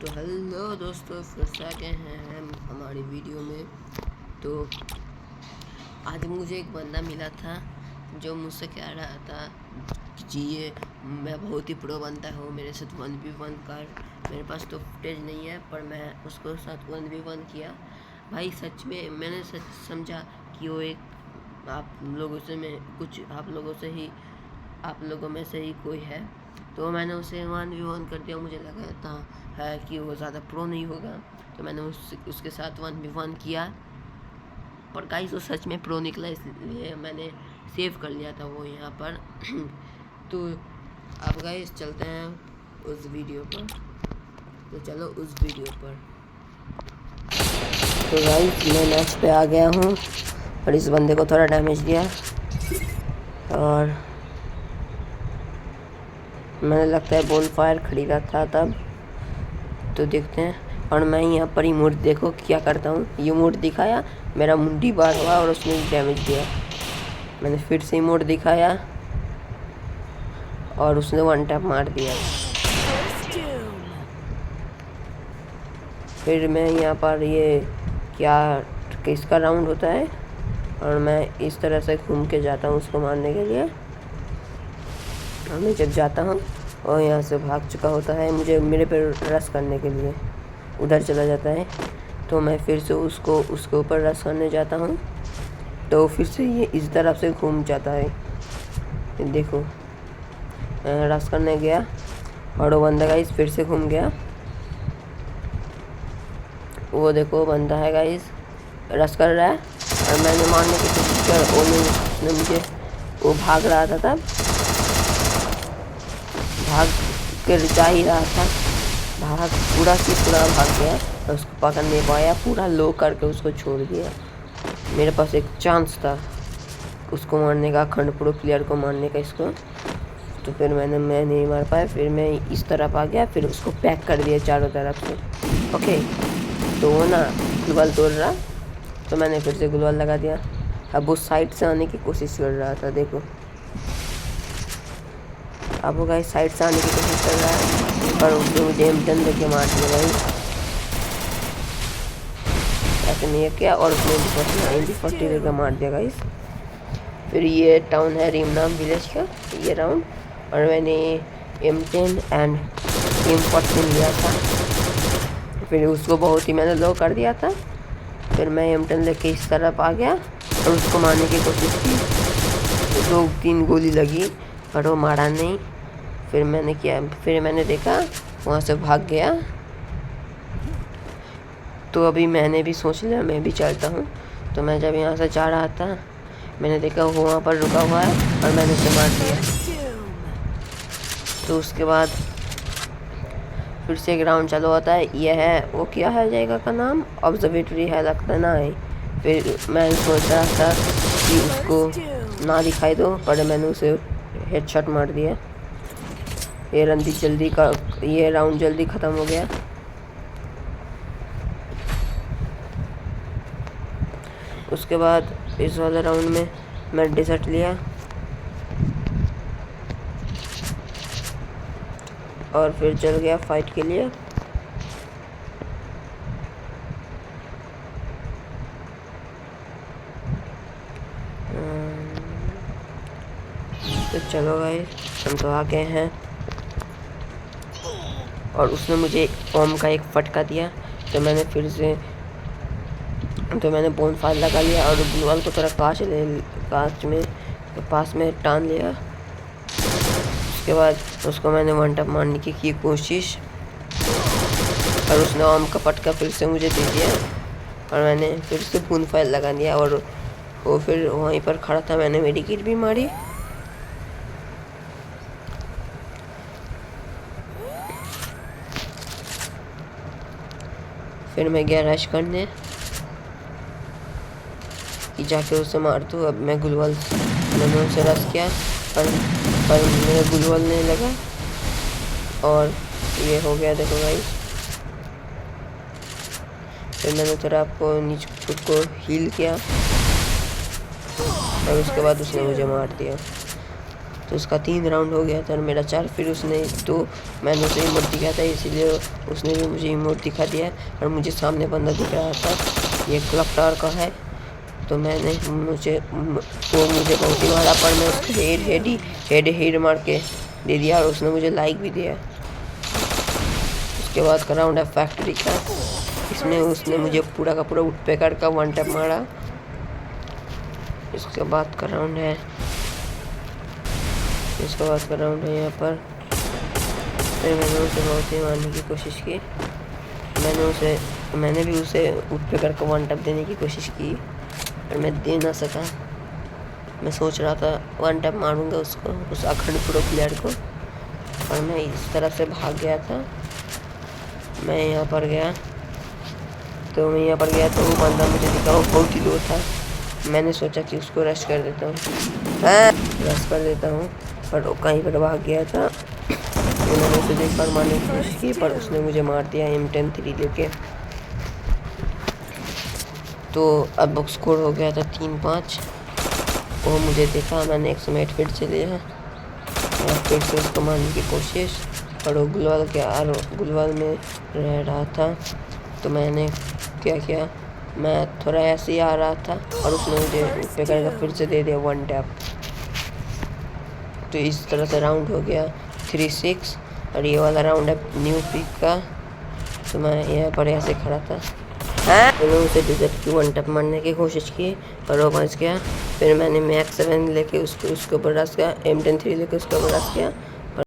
तो हेलो दोस्तों, फिर से आ गए हैं हम हमारी वीडियो में। तो आज मुझे एक बंदा मिला था जो मुझसे कह रहा था कि ये मैं बहुत ही प्रो बनता हूँ, मेरे साथ 1v1 कर। मेरे पास तो फुटेज नहीं है, पर मैं उसको साथ 1v1 किया। भाई सच में मैंने सच समझा कि वो एक आप लोगों में से ही कोई है। तो मैंने उसे 1v1 कर दिया। मुझे लगा था है कि वो ज़्यादा प्रो नहीं होगा, तो मैंने उसके साथ 1v1 किया। पर गाइस वो सच में प्रो निकला, इसलिए मैंने सेव कर लिया था वो यहाँ पर। तो अब गाइस चलते हैं उस वीडियो पर। तो चलो उस वीडियो पर। तो गाइस मैं मैच पे आ गया हूँ और इस बंदे को थोड़ा डैमेज दिया और मैंने लगता है बोन फायर खरीदा था तब। तो देखते हैं। और मैं यहाँ पर इमोट देखो क्या करता हूँ। इमोट दिखाया, मेरा मुंडी बार हुआ और उसने डैमेज दिया। मैंने फिर से इमोट दिखाया और उसने वन टैप मार दिया। फिर मैं यहाँ पर ये क्या किसका राउंड होता है और मैं इस तरह से घूम के जाता हूँ उसको मारने के लिए। और मैं जब जाता हूँ और यहाँ से भाग चुका होता है, मुझे मेरे पे रश करने के लिए उधर चला जाता है। तो मैं फिर से उसके ऊपर रश करने जाता हूँ, तो फिर से ये इस तरफ से घूम जाता है। देखो रश करने गया और वो बंदा गाइस फिर से घूम गया। वो देखो बंदा है गाइस, रश कर रहा है और मैंने मारने की कोशिश कर वो भाग रहा था तब, भाग कर जा ही रहा था, पूरा भाग गया और उसको पकड़ नहीं पाया। पूरा लो करके उसको छोड़ दिया। मेरे पास एक चांस था उसको मारने का, अखंड प्रो प्लेयर को मारने का इसको। तो फिर मैं नहीं मार पाया। फिर मैं इस तरफ आ गया, फिर उसको पैक कर दिया चारों तरफ से। ओके, तो वो ना ग्लूवाल तोड़ रहा, तो मैंने फिर से ग्लूवाल लगा दिया। अब वो साइड से आने की कोशिश कर रहा था। देखो अब वो गाइस साइड से आने की कोशिश कर रहा है, पर उसने मुझे एम10 लेके मार दिया गाइस। ऐसे नहीं किया और उसने MP40 लेकर मार दिया गाइस। फिर ये टाउन है रीमनाम विलेज का ये राउंड, और मैंने M10 एंड M14 लिया था। फिर उसको बहुत ही मैंने लो कर दिया था। फिर मैं M10 लेके इस तरफ आ गया और उसको मारने की कोशिश की। 2-3 गोली लगी पर वो मारा नहीं। फिर मैंने देखा वहाँ से भाग गया। तो अभी मैंने भी सोच लिया मैं भी चलता हूँ। तो मैं जब यहाँ से जा रहा था, मैंने देखा वो वहाँ पर रुका हुआ है और मैंने उसे मार दिया। तो उसके बाद फिर से एक राउंड चालू होता है। यह है वो क्या है जगह का नाम, ऑब्जर्वेटरी है लगता ना है। फिर मैं सोच रहा था कि उसको ना दिखाई दो, पर मैंने उसे हेडशॉट मार दिया। ये राउंड जल्दी ख़त्म हो गया। उसके बाद इस वाले राउंड में मैं डेजर्ट लिया और फिर चल गया फाइट के लिए। तो चलो गाइस हम तो आ गए हैं और उसने मुझे ओम का एक फटका दिया। तो मैंने बोन फायर लगा लिया और ग्लूवाल को थोड़ा पास में टान लिया। उसके बाद उसको मैंने वन टैप मारने की कोशिश और उसने ओम का फटका फिर से मुझे दे दिया और मैंने फिर से बोन फायर लगा दिया और वो फिर वहीं पर खड़ा था। मैंने मेडिकेट भी मारी। फिर मैं गया रश करने कि जाके उसे मार दूँ। अब मैंने उसे रश किया पर मेरा ग्लूवाल नहीं लगा और ये हो गया। देखो भाई, फिर मैंने थोड़ा आपको नीचे खुद को हील किया और उसके बाद उसने मुझे मार दिया। तो उसका 3 राउंड हो गया था और मेरा 4। फिर उसने तो मैंने उसे इमोट दिखाया था, इसीलिए उसने भी मुझे इमोट दिखा दिया और मुझे सामने बंदा दिख रहा था, ये क्लॉक टावर का है। तो मैंने वो मुझे बहुत ही मारा, पर मैं उसको हेड मार के दे दिया और उसने मुझे लाइक भी दिया। उसके बाद का राउंड है फैक्ट्री का। इसमें उसने मुझे पूरा का पूरा वुडपेकर का 1 टैप मारा। इसके बाद का राउंड है यहाँ पर। फिर मैंने उसे बहुत ही मारने की कोशिश की। मैंने भी उसे वुडपेकर का 1 टैप देने की कोशिश की, पर मैं दे ना सका। मैं सोच रहा था 1 टैप मारूंगा उसको, उस अखंड प्रो प्लेयर को, और मैं इस तरह से भाग गया था। मैं यहाँ पर गया तो वो बंदा मुझे दिखा, वो बहुत ही लो था। मैंने सोचा कि उसको रश कर देता हूँ, पर वो कहीं पर भाग गया था। मैंने उसे 1 बार मारने की कोशिश की, पर उसने मुझे मार दिया M10-3 लेके। तो अब स्कोर हो गया था 3-5। वो मुझे देखा, मैंने 108 फीट से लिया और फिर से उसको मारने की कोशिश, पर वो गुलवाल में रह रहा था। तो मैंने क्या किया, मैं थोड़ा ऐसे ही आ रहा था और उसने मुझे पेकर का फिर से दे दिया 1 टैप। तो इस तरह से राउंड हो गया 3-6। और ये वाला राउंड है न्यू पीक का। तो मैं यहाँ पर ऐसे खड़ा था, मैंने उसे डिजर्ट की 1 टैप मारने की कोशिश की, पर वो बच गया। फिर मैंने मैक्स 7 लेके उसके ऊपर रश किया, M10-3 लेके उसके ऊपर रश किया